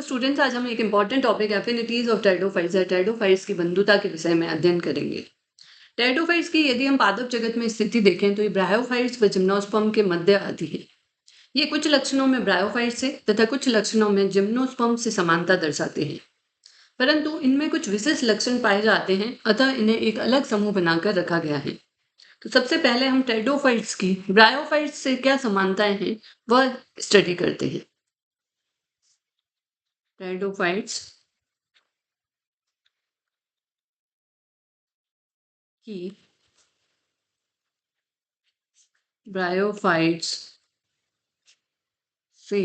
Students, आज हम एक important topic affinities of pteridophytes या टेरिडोफाइट्स की बंधुता के विषय में अध्ययन करेंगे। टेरिडोफाइट्स की यदि हम पादप जगत में स्थिति देखें तो ये ब्रायोफाइट्स व जिम्नोस्पर्म के मध्य आती है। ये कुछ लक्षणों में ब्रायोफाइट्स से तथा कुछ लक्षणों में जिम्नोस्पर्म से समानता दर्शाते हैं, परंतु इनमें कुछ विशेष लक्षण पाए जाते हैं, अतः इन्हें एक अलग समूह बनाकर रखा गया है। तो सबसे पहले हम टेरिडोफाइट्स की ब्रायोफाइट्स से क्या समानताएं हैं वह स्टडी करते हैं। टेरिडोफाइट्स की ब्रायोफाइट्स से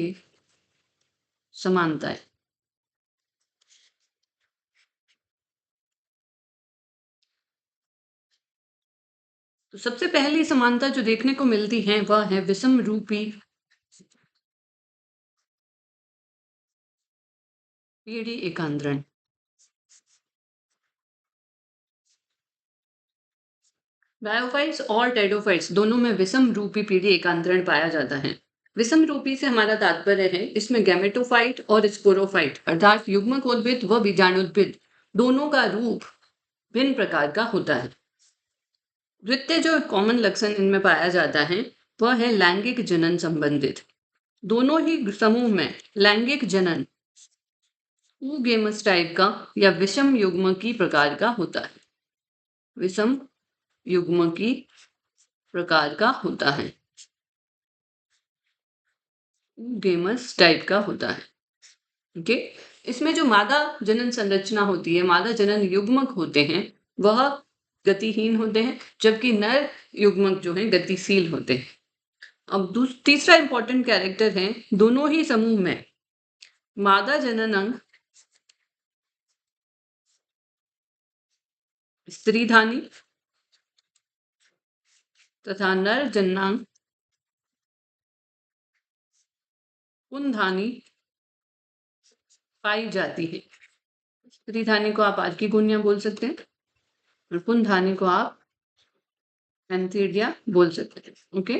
समानताएं। तो सबसे पहली समानता जो देखने को मिलती है वह है विषम रूपी पीढ़ी एकांतरण। ब्रायोफाइट्स और टेरिडोफाइट्स दोनों में विषम रूपी पीढ़ी एकांतरण पाया जाता है। विषम रूपी से हमारा तात्पर्य है इसमें गैमेटोफाइट और स्पोरोफाइट अर्थात युग्मकोद्भिद व बीजाणुद्भिद दोनों का रूप भिन्न प्रकार का होता है। द्वितीय जो कॉमन लक्षण इनमें पाया जाता है वह है लैंगिक जनन संबंधित। दोनों ही समूह में लैंगिक जनन ऊगेमस टाइप का या विषम युग्मकी प्रकार का होता है। विषम युग्मकी प्रकार का होता है, ऊगेमस टाइप का होता है। ओके, इसमें जो मादा जनन संरचना होती है, मादा जनन युग्मक होते हैं वह गतिहीन होते हैं, जबकि नर युग्मक जो है गतिशील होते हैं। अब तीसरा इंपॉर्टेंट कैरेक्टर है, दोनों ही समूह में मादा जनन अंग स्त्रीधानी तथा नर जननांग पुंधानी पाई जाती है। स्त्रीधानी को आप आर्किगोनिया बोल सकते हैं और पुंधानी को आप एंथीडिया बोल सकते हैं। ओके,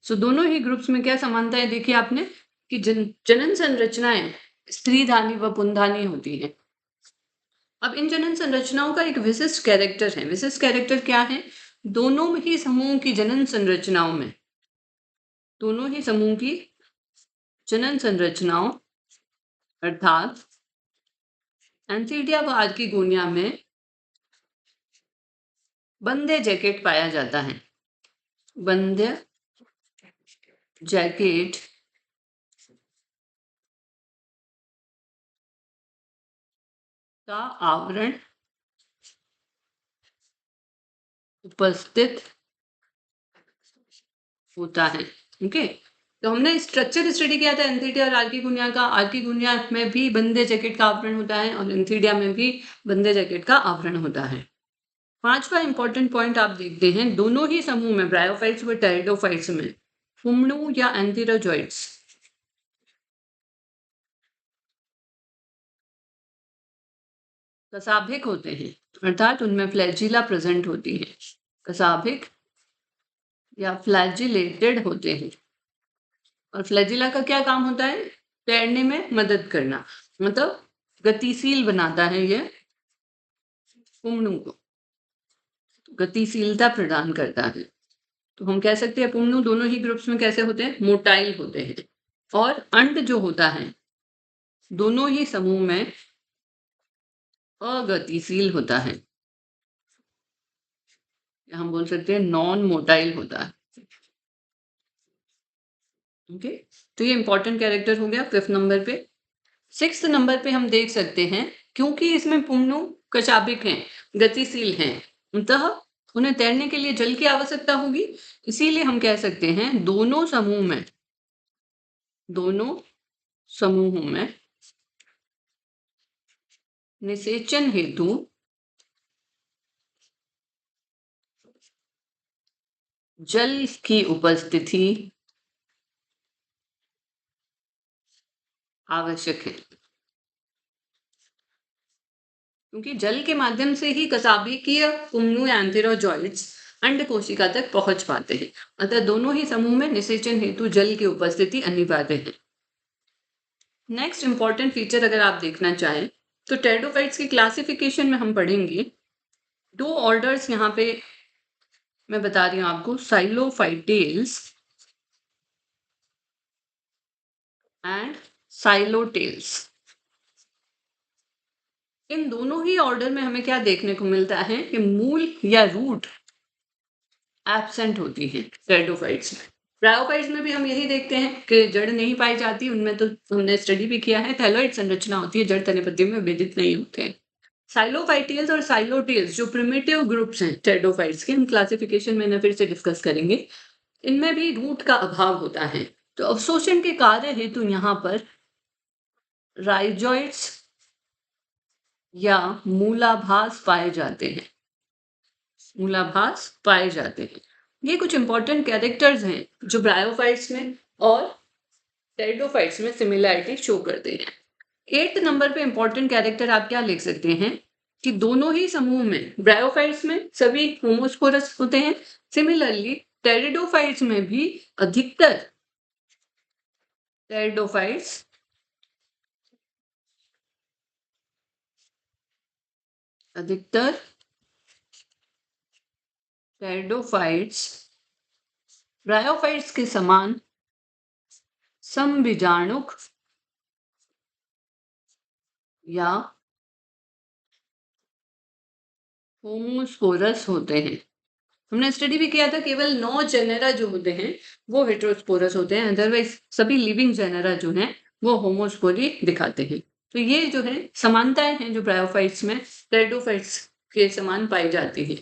सो दोनों ही ग्रुप्स में क्या समानता है देखिए आपने कि जनन संरचनाएं स्त्रीधानी व पुंधानी होती हैं। अब इन जनन संरचनाओं का एक विशिष्ट कैरेक्टर है। विशिष्ट कैरेक्टर क्या है? दोनों ही समूह की जनन संरचनाओं में, दोनों ही समूह की जनन संरचनाओं अर्थात एंथीडिया व आर्किगोनिया में बंध्य जैकेट पाया जाता है। बंध्य जैकेट का आवरण उपस्थित होता है। ओके, तो हमने स्ट्रक्चर स्टडी किया था एंथीडिया और आर्किगोनिया का। आर्किगोनिया में भी बंध्य जैकेट का आवरण होता है और एंथीडिया में भी बंध्य जैकेट का आवरण होता है। पांचवा इंपॉर्टेंट पॉइंट आप देखते हैं, दोनों ही समूह में ब्रायोफाइट्स व टेरिडोफाइट्स में पुमणु या एंथेरोजॉइड्स कसाभिक होते हैं, अर्थात उनमें फ्लैजिला प्रेजेंट होती है। कसाभिक या फ्लैजिलेटेड होते हैं। और फ्लैजिला का क्या काम होता है? तैरने में मदद करना, मतलब गतिशील बनाता है ये पुमणु को, गतिशीलता प्रदान करता है। तो हम कह सकते हैं पुमणु दोनों ही ग्रुप्स में कैसे होते हैं? मोटाइल होते हैं। और अंड जो होता है दोनों ही समूह में अगतिशील होता है, हम बोल सकते हैं नॉन मोटाइल होता है। ओके, तो ये इंपॉर्टेंट कैरेक्टर हो गया 5th नंबर पे। 6th नंबर पे हम देख सकते हैं, क्योंकि इसमें पुमणु कशाभिक हैं, गतिशील हैं, अतः उन्हें तैरने के लिए जल की आवश्यकता होगी। इसीलिए हम कह सकते हैं दोनों समूहों में निषेचन हेतु जल की उपस्थिति आवश्यक है, क्योंकि जल के माध्यम से ही कशाभिकीय पुमणु या एंथेरोजॉइड्स अंड कोशिका तक पहुंच पाते हैं। अतः दोनों ही समूह में निषेचन हेतु जल की उपस्थिति अनिवार्य है। नेक्स्ट इंपॉर्टेंट फीचर अगर आप देखना चाहें तो टेरिडोफाइट्स की क्लासिफिकेशन में हम पढ़ेंगे 2 ऑर्डर्स यहाँ पे मैं बता रही हूँ आपको, साइलोफाइटेल्स एंड साइलोटेल्स। इन दोनों ही ऑर्डर में हमें क्या देखने को मिलता है कि मूल या रूट एब्सेंट होती है टेरिडोफाइट्स में। ब्रायोफाइट्स में भी हम यही देखते हैं कि जड़ नहीं पाई जाती, उनमें तो हमने स्टडी भी किया है, थैलॉइड संरचना होती है, जड़ तने पत्ती में विभाजित नहीं होते हैं। साइलोफाइटेल्स और साइलोटेल्स जो प्रिमिटिव ग्रुप्स हैं टेरिडोफाइट्स के, हम क्लासिफिकेशन में फिर से डिस्कस करेंगे, इनमें भी रूट का अभाव होता है। तो अवशोषण के कार्य हेतु यहाँ पर राइजोइड्स या मूलाभास पाए जाते हैं, मूलाभास पाए जाते हैं। ये कुछ इंपॉर्टेंट कैरेक्टर्स हैं जो ब्रायोफाइट्स में और टेरिडोफाइट्स में सिमिलैरिटी शो करते हैं। 8th नंबर पे इंपॉर्टेंट कैरेक्टर आप क्या लिख सकते हैं कि दोनों ही समूह में, ब्रायोफाइट्स में सभी होमोस्पोरस होते हैं, सिमिलरली टेरिडोफाइट्स में भी अधिकतर टेरिडोफाइट्स अधिकतर टेरिडोफाइट्स ब्रायोफाइट्स के समान समबीजाणुक या होमोस्पोरस होते हैं। हमने स्टडी भी किया था, केवल 9 जेनेरा जो होते हैं वो हेटेरोस्पोरस होते हैं, अदरवाइज सभी लिविंग जेनेरा जो हैं वो होमोस्पोरी दिखाते हैं। तो ये जो है समानताएं हैं जो ब्रायोफाइट्स में टेरिडोफाइट्स के समान पाई जाती है।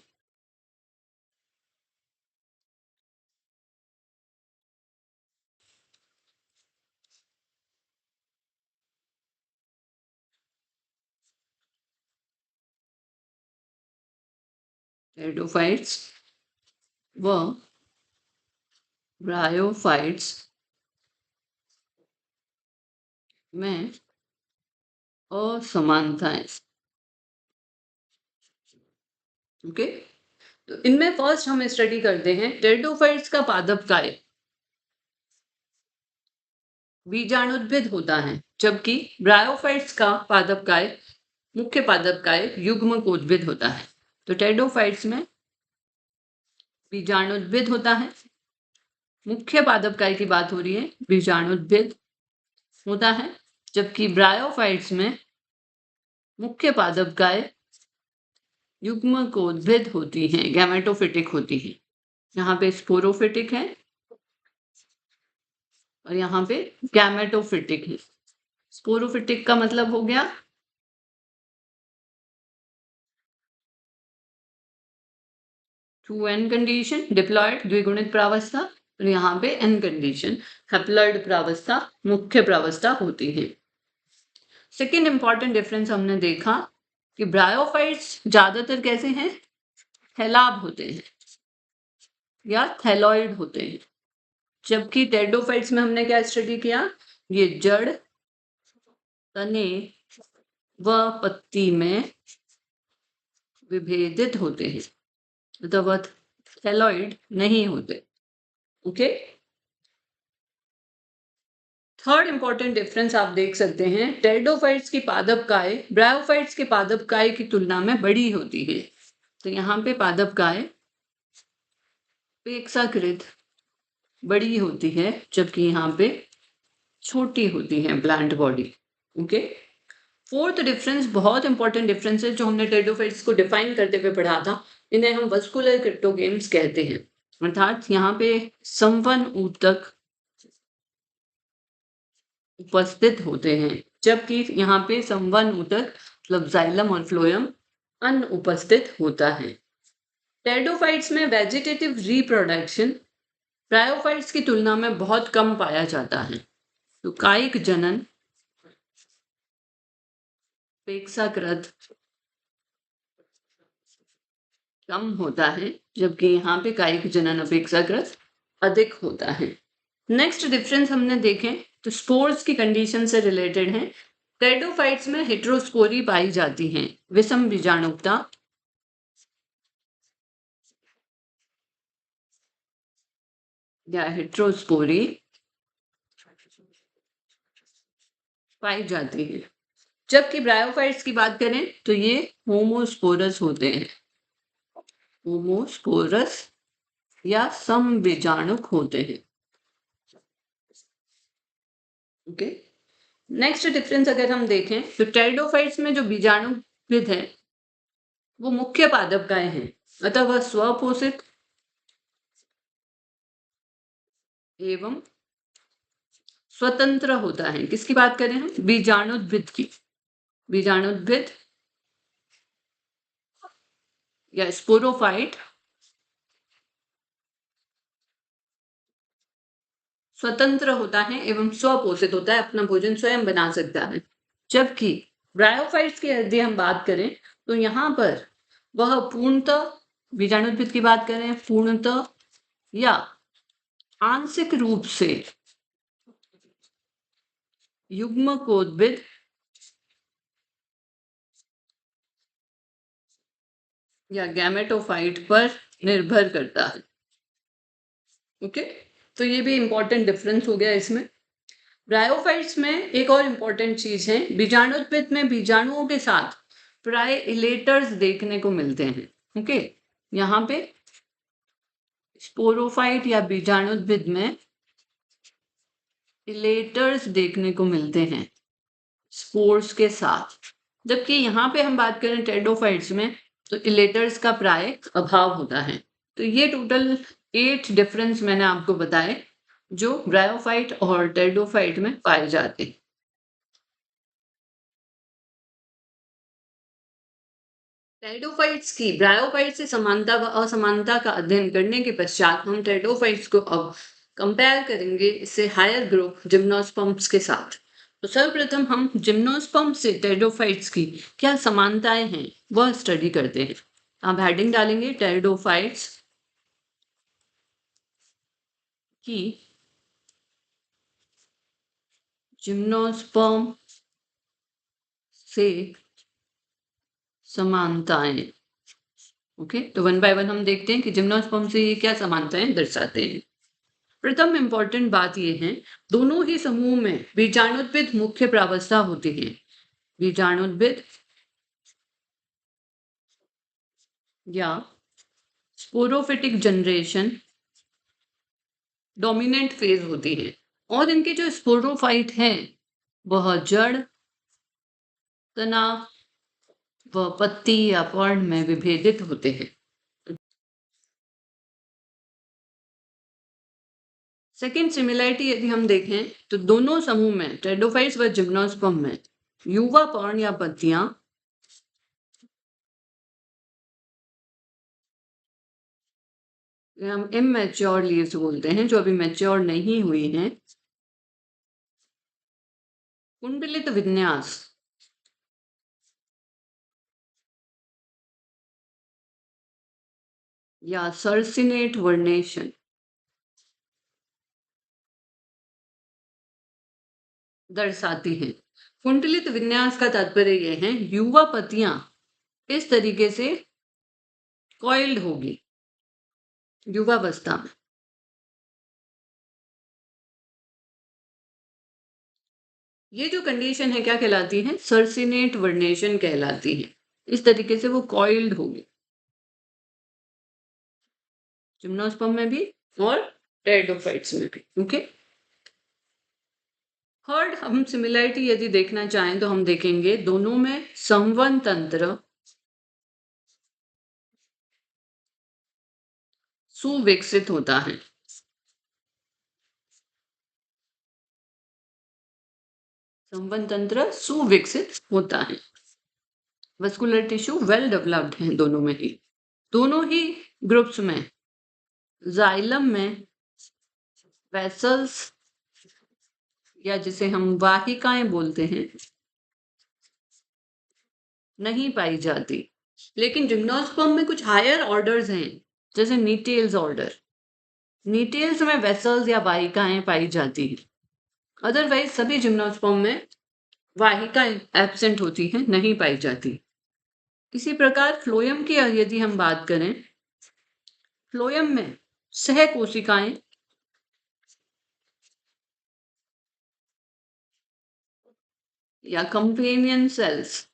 टेरिडोफाइट्स व ब्रायोफाइट्स में असमानताएं। ओके, तो इनमें फर्स्ट हम स्टडी करते हैं टेरिडोफाइट्स का पादप काय बीजाणुद्भिद होता है, जबकि ब्रायोफाइट्स का पादप काय मुख्य पादप काय युग्मकोद्भिद होता है। तो टेरिडोफाइट्स में बीजाणुद्भिद होता है, मुख्य पादप काय की बात हो रही है, बीजाणुद्भिद होता है, जबकि ब्रायोफाइट्स में मुख्य पादप काय युग्मकोद्भिद होती हैं, गैमेटोफिटिक होती हैं। यहाँ पे स्पोरोफिटिक है और यहाँ पे गैमेटोफिटिक है। स्पोरोफिटिक का मतलब हो गया 2n कंडीशन, डिप्लॉयड द्विगुणित प्रावस्था, और यहाँ पे n कंडीशन हैप्लॉयड प्रावस्था, मुख्य प्रावस्था होती है। सेकेंड इंपॉर्टेंट डिफरेंस हमने देखा कि ब्रायोफाइट्स ज्यादातर कैसे हैं, थैलाब होते हैं या थैलॉइड होते हैं, जबकि टेरिडोफाइट्स में हमने क्या स्टडी किया, ये जड़, तने व पत्ती में विभेदित होते हैं, अथवा थैलॉइड नहीं होते। ओके, थर्ड इंपॉर्टेंट डिफरेंस आप देख सकते हैं, टेरिडोफाइट्स की पादप काय ब्रायोफाइट्स के पादप काय की तुलना में बड़ी होती है। तो यहाँ पे पादप काय अपेक्षाकृत बड़ी होती है, जबकि यहाँ पे छोटी होती है plant body. Okay, fourth difference बहुत इंपॉर्टेंट डिफरेंस है जो हमने टेरिडोफाइट्स को डिफाइन करते हुए पढ़ा था, इन्हें हम वस्कुलर क्रिप्टोगेम्स कहते हैं, अर्थात यहाँ पे संवन ऊतक उपस्थित होते हैं, जबकि यहाँ पे संवन ऊतक मतलब जाइलम और फ्लोएम अनुपस्थित होता है। टेरिडोफाइट्स में वेजिटेटिव रिप्रोडक्शन ब्रायोफाइट्स की तुलना में बहुत कम पाया जाता है। तो कायिक जनन अपेक्षाकृत कम होता है, जबकि यहाँ पे कायिक जनन अपेक्षाकृत अधिक होता है। नेक्स्ट डिफरेंस हमने देखें तो स्पोर्स की कंडीशन से रिलेटेड है। टेरिडोफाइट्स में हेटेरोस्पोरी पाई जाती हैं, विषम बीजाणुकता, या हेटेरोस्पोरी पाई जाती है। जबकि ब्रायोफाइट्स की बात करें तो ये होमोस्पोरस होते हैं, होमोस्पोरस या समबीजाणुक होते हैं। ओके, नेक्स्ट डिफरेंस अगर हम देखें तो टेरिडोफाइट्स में जो बीजाणुविद है वो मुख्य पादपकाय हैं, अतः वह स्वपोषित एवं स्वतंत्र होता है। किसकी बात करें हम? बीजाणुद्भिद की। बीजाणुद्भिद या स्पोरोफाइट स्वतंत्र होता है एवं स्वपोषित होता है, अपना भोजन स्वयं बना सकता है। जबकि ब्रायोफाइट्स की यदि हम बात करें तो यहाँ पर वह पूर्णतः, बीजाणुद्भिद की बात करें, पूर्णतः या आंशिक रूप से युग्मकोद्भिद या गैमेटोफाइट पर निर्भर करता है। ओके, तो ये भी इंपॉर्टेंट डिफरेंस हो गया इसमें। ब्रायोफाइट्स में एक और इम्पॉर्टेंट चीज है, बीजाणुद्भिद में बीजाणुओं के साथ प्राय इलेटर्स देखने को मिलते हैं। ओके, यहाँ पे स्पोरोफाइट या बीजाणुद्भिद में इलेटर्स देखने को मिलते हैं स्पोर्स के साथ, जबकि यहाँ पे हम बात करें टेरिडोफाइट्स में तो इलेटर्स का प्राय अभाव होता है। तो ये टोटल 8 डिफरेंस मैंने आपको बताए जो ब्रायोफाइट और टेरिडोफाइट में पाए जाते हैं। टेरिडोफाइट्स की ब्रायोफाइट से समानता व असमानता का अध्ययन करने के पश्चात हम टेरिडोफाइट्स को अब कंपेयर करेंगे इससे हायर ग्रुप जिम्नोस्पर्म्स के साथ। तो सर्वप्रथम हम जिम्नोस्पर्म से टेरिडोफाइट्स की क्या समानताएं हैं वह स्टडी करते हैं। आप हेडिंग डालेंगे टेरिडोफाइट्स की जिम्नोस्पर्म से समानताएं। ओके, तो वन बाय वन हम देखते हैं कि जिम्नोस्पर्म से ये क्या समानताएं दर्शाते हैं। प्रथम इंपॉर्टेंट बात यह है, दोनों ही समूह में बीजाणुद्भिद मुख्य प्रावस्था होती है। बीजाणुद्भिद या स्पोरोफिटिक जनरेशन डोमिनेंट फेज होती है और इनके जो स्पोरोफाइट हैं वह जड़, तना व पत्ती या पर्ण में विभेदित होते हैं। सेकेंड सिमिलैरिटी यदि हम देखें तो दोनों समूह में टेरिडोफाइट्स व जिम्नोस्पर्म में युवा पर्ण या पत्तियां हम इमेच्योर लीव्स बोलते हैं, जो अभी मैच्योर नहीं हुई हैं। कुंडलित विन्यास या सर्सिनेट वर्नेशन दर्शाती है। कुंडलित विन्यास का तात्पर्य यह है, युवा पत्तियां इस तरीके से कॉइल्ड होगी युवावस्था में। ये जो कंडीशन है क्या कहलाती है? सर्सिनेट वर्नेशन कहलाती है। इस तरीके से वो कॉइल्ड होगी जिम्नोस्पर्म में भी और टेरिडोफाइट्स में भी। ओके, थर्ड हम सिमिलैरिटी यदि देखना चाहें तो हम देखेंगे दोनों में संवहन तंत्र सुविकसित होता है। संवहन तंत्र सुविकसित होता है। वस्कुलर टिश्यू वेल डेवलप्ड है दोनों में ही। दोनों ही ग्रुप्स में जाइलम में वेसल्स या जिसे हम वाहिकाएं बोलते हैं नहीं पाई जाती, लेकिन जिम्नोस्पर्म में कुछ हायर ऑर्डर्स हैं जैसे नीटेल्स ऑर्डर। नीटेल्स में वेसल्स या वाहिकाएं पाई जाती हैं, अदरवाइज सभी जिम्नोस्पर्म में वाहिकाएं एब्सेंट होती हैं, नहीं पाई जाती। इसी प्रकार फ्लोएम की यदि हम बात करें, फ्लोएम में सह कोशिकाएं या कंपेनियन सेल्स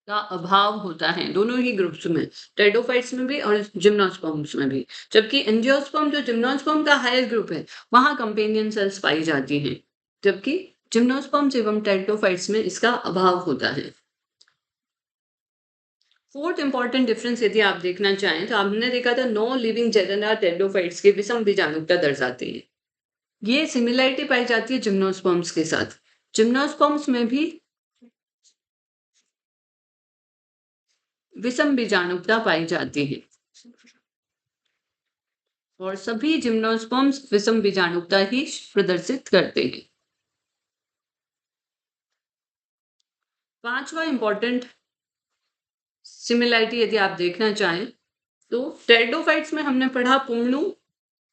का अभाव होता है दोनों ही ग्रुप्स में, टेरिडोफाइट्स में भी और जिम्नोस्पर्म्स में भी। जबकि एंजियोस्पर्म जो जिम्नोस्पर्म का हायर ग्रुप है, वहां कंपेनियन सेल्स पाई जाती हैं, जबकि जिम्नोस्पर्म्स एवं टेरिडोफाइट्स में इसका अभाव होता है। फोर्थ इंपॉर्टेंट डिफरेंस यदि आप देखना चाहें तो आपने देखा था नो लिविंग जेरेना टेरिडोफाइट्स के विषम बीजाणुता दर्शाते हैं। ये सिमिलरिटी पाई जाती है जिम्नोस्पर्म्स के साथ। जिम्नोस्पर्म्स में भी विषम बीजाणुता पाई जाती है और सभी जिम्नोस्पर्म्स विषम बीजाणुता ही प्रदर्शित करते हैं। पांचवा इंपॉर्टेंट सिमिलरिटी यदि आप देखना चाहें तो टेरिडोफाइट्स में हमने पढ़ा पुंगणु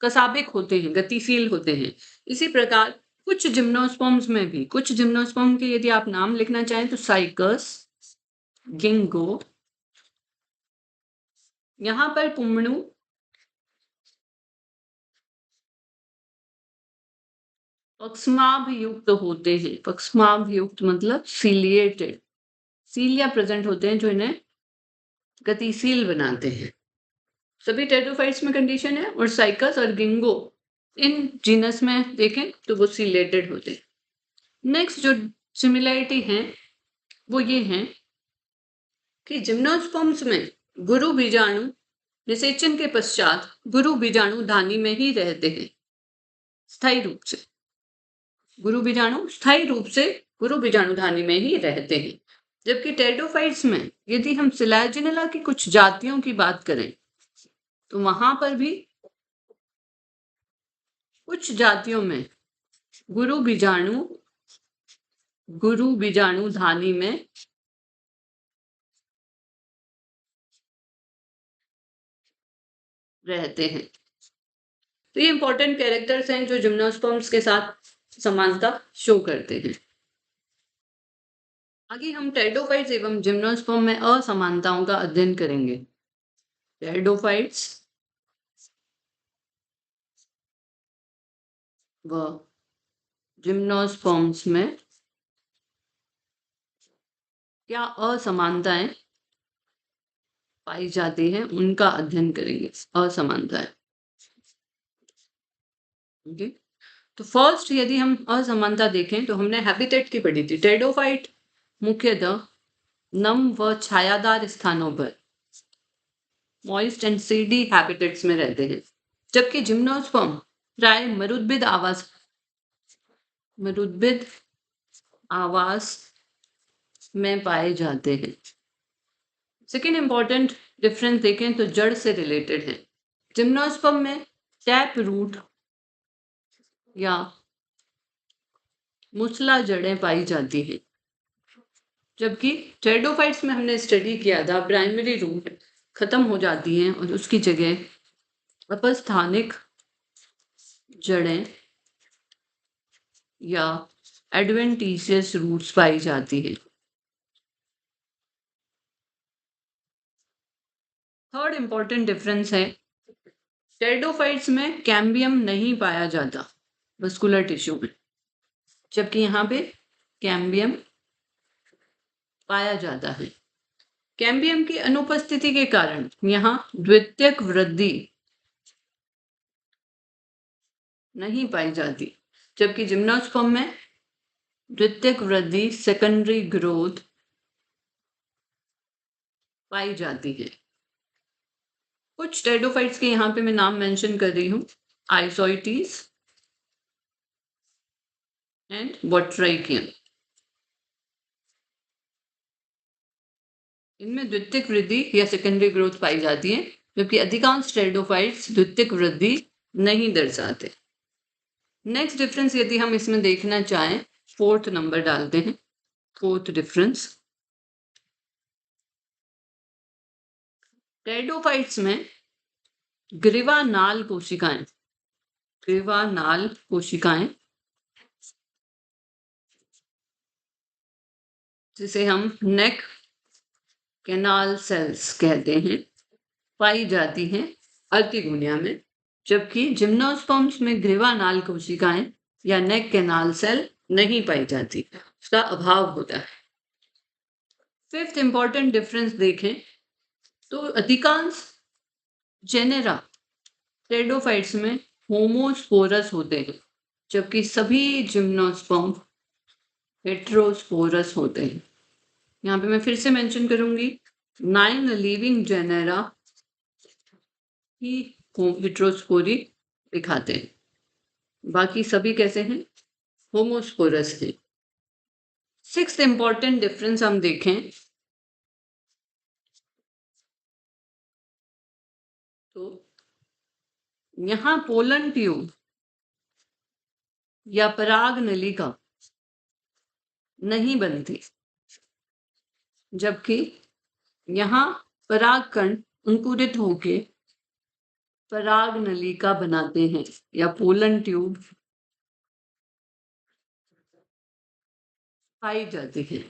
कसाबिक होते हैं, गतिशील होते हैं। इसी प्रकार कुछ जिम्नोस्पर्म्स में भी, कुछ जिम्नोस्पर्म के यदि आप नाम लिखना चाहें तो साइकस, गिंगो, यहाँ पर पुंगणु पक्षमाभ युक्त होते हैं। पक्षमाभ युक्त मतलब सीलिएटेड, सीलिया प्रेजेंट होते हैं जो इन्हें गतिशील बनाते हैं। सभी टेरिडोफाइट्स में कंडीशन है और साइकस और गिंगो इन जीनस में देखें तो वो सीलेटेड होते हैं। नेक्स्ट जो सिमिलरिटी है वो ये है कि जिम्नोस्पर्म्स में गुरु बीजाणु निषेचन के पश्चात गुरु बीजाणु धानी में ही रहते हैं स्थायी रूप से। गुरु बीजाणु स्थायी रूप से गुरु बीजाणु धानी में ही रहते हैं। जबकि टेरिडोफाइट्स में यदि हम सिलाजिनेला की कुछ जातियों की बात करें तो वहां पर भी कुछ जातियों में गुरु बीजाणु धानी में रहते हैं। तो ये इंपॉर्टेंट कैरेक्टर्स हैं जो जिम्नोस्पर्म्स के साथ समानता शो करते हैं। आगे हम टेरिडोफाइट्स एवं जिम्नोस्पर्म में असमानताओं का अध्ययन करेंगे। टेरिडोफाइट्स व जिम्नोस्पर्म्स में क्या असमानताएं पाई जाती हैं उनका अध्ययन करेंगे। असमानताएं, ओके। तो फर्स्ट यदि हम असमानता देखें तो हमने हैबिटेट की पढ़ी थी। टेरिडोफाइट मुख्यतः नम व छायादार स्थानों पर मॉइस्ट एंड सीडी हैबिटेट्स में रहते हैं, जबकि जिम्नोस्पर्म प्राय मरुद्भिद आवास में पाए जाते हैं। सेकेंड इंपॉर्टेंट डिफरेंस देखें तो जड़ से रिलेटेड है। जिम्नोस्पर्म में टैप रूट या मूसला जड़ें पाई जाती हैं, जबकि टेरिडोफाइट्स में हमने स्टडी किया था प्राइमरी रूट खत्म हो जाती हैं और उसकी जगह अपस्थानिक जड़ें या एडवेंटिशियस रूट्स पाई जाती हैं। थर्ड इंपॉर्टेंट डिफरेंस है टेरिडोफाइट्स में कैम्बियम नहीं पाया जाता मस्कुलर टिश्यू में, जबकि यहाँ पे कैम्बियम पाया जाता है। कैम्बियम की अनुपस्थिति के कारण यहाँ द्वितीयक वृद्धि नहीं पाई जाती, जबकि जिम्नोस्पर्म में द्वितीयक वृद्धि सेकेंडरी ग्रोथ पाई जाती है। कुछ टेरिडोफाइट्स के यहाँ पे मैं नाम मेंशन कर रही हूँ, आइसोइटीज एंड बॉट्राइकियम। इनमें द्वितीयक वृद्धि या सेकेंडरी ग्रोथ पाई जाती है, जबकि अधिकांश टेरिडोफाइट्स द्वितीयक वृद्धि नहीं दर्शाते। नेक्स्ट डिफरेंस यदि हम इसमें देखना चाहें, फोर्थ नंबर डालते हैं। फोर्थ डिफरेंस, टेरिडोफाइट्स में ग्रीवा नाल कोशिकाएं जिसे हम नेक कैनाल सेल्स कहते हैं पाई जाती हैं अर्किगोनिया में, जबकि जिम्नोस्पर्म्स में ग्रीवा नाल कोशिकाएं या नेक कैनाल सेल नहीं पाई जाती, उसका अभाव होता है। फिफ्थ इंपॉर्टेंट डिफरेंस देखें तो अधिकांश जेनेरा टेरिडोफाइट्स में होमोस्पोरस होते हैं, जबकि सभी जिम्नोस्पर्म हेटेरोस्पोरस होते हैं। यहाँ पे मैं फिर से मेंशन करूंगी, 9 लिविंग जेनेरा ही हेटेरोस्पोरी दिखाते हैं, बाकी सभी कैसे हैं? होमोस्पोरस है। सिक्स्थ इंपॉर्टेंट डिफरेंस हम देखें तो यहाँ पोलन ट्यूब या पराग नलिका नहीं बनती, जबकि यहाँ पराग कण अंकुरित होके पराग नलिका बनाते हैं या पोलन ट्यूब पाई जाती है।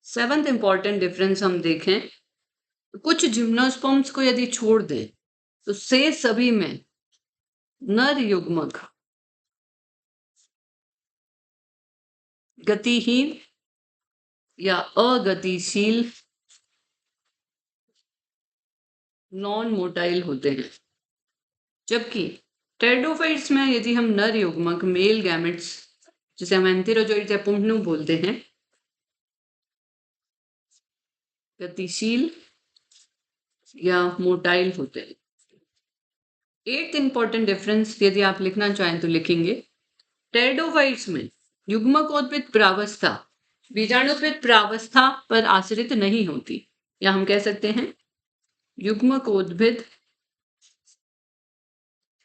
सेवंथ इंपॉर्टेंट डिफरेंस हम देखें, कुछ जिम्नोस्पर्म्स को यदि छोड़ दें तो शेष सभी में नर युग्मक गतिहीन या अगतिशील नॉन मोटाइल होते हैं, जबकि टेरिडोफाइट्स में यदि हम नर युग्मक मेल गैमेट्स जिसे हम एंथेरोजोइड्स या पुंडनु बोलते हैं, गतिशील या मोटाइल होते हैं। एट्थ इंपॉर्टेंट डिफरेंस यदि आप लिखना चाहें तो लिखेंगे, टेरिडोफाइट्स में युग्मकोद्भिद प्रावस्था बीजाणुत्वित प्रावस्था पर आश्रित नहीं होती, या हम कह सकते हैं युग्मकोद्भिद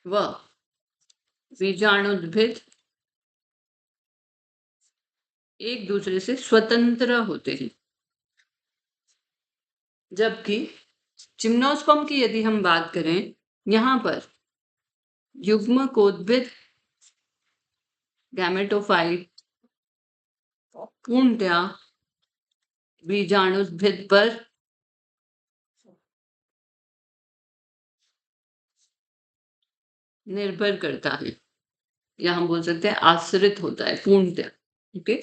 व बीजाणुद्भिद एक दूसरे से स्वतंत्र होते हैं, जबकि जिम्नोस्पर्म की यदि हम बात करें, यहाँ पर युग्मकोद्भिद गैमेटोफाइट पूर्णतया बीजाणुद्भिद पर निर्भर करता है, या हम बोल सकते हैं आश्रित होता है पूर्णतया। ओके।